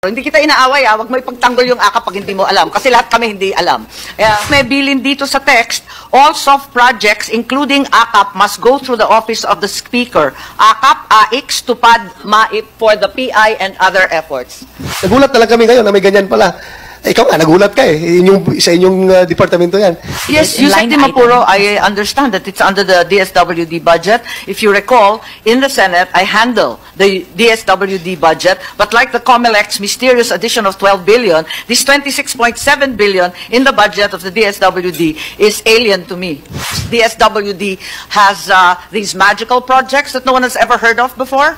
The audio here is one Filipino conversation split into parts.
Hindi kita inaaway, wag mo ipagtanggol yung AKAP pag hindi mo alam. Kasi lahat kami hindi alam. May bilin dito sa text, all soft projects, including AKAP, must go through the office of the Speaker. AKAP, AIX, TUPAD, MAIP for the PI and other efforts. Nagulat talaga kami ngayon na may ganyan pala. Ikaw nga, nagulat ka eh. Sa inyong departamento yan. Yes, Yusek Di Mapuro, I understand that it's under the DSWD budget. If you recall, in the Senate, I handle the DSWD budget, but like the COMELEC's mysterious addition of 12 billion, this 26.7 billion in the budget of the DSWD is alien to me. DSWD has these magical projects that no one has ever heard of before.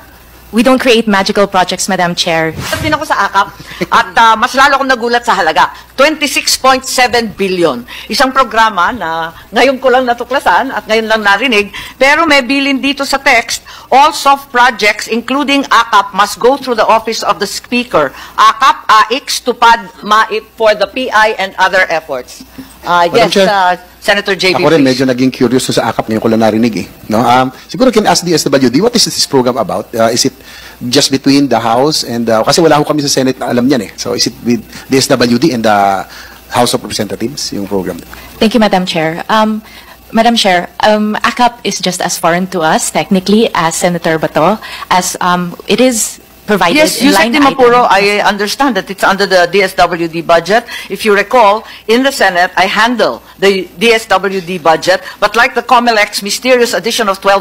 We don't create magical projects, Madam Chair. Din ako sa AKAP at mas lalo akong nagulat sa halaga. 26.7 billion. Isang programa na ngayon ko lang natuklasan at ngayon lang narinig, pero may bilin dito sa text, all soft projects including AKAP must go through the office of the Speaker. AKAP, AIX, TUPAD, MAIP for the PI and other efforts. Yes, Senator JB, Ako rin please. medyo naging curious sa AKAP, ngayon ko lang narinig eh. No? Siguro can ask DSWD, what is this program about? Is it just between the House and, kasi wala ko kami sa Senate na alam niyan eh. So is it with DSWD and the House of Representatives, yung program? Thank you, Madam Chair. Madam Chair, AKAP is just as foreign to us, technically, as Senator Bato, as it is provided Yes, in Yusek line Di Mapuro, item. I understand that it's under the DSWD budget. If you recall, in the Senate, I handle the DSWD budget, but like the COMELEC's mysterious addition of 12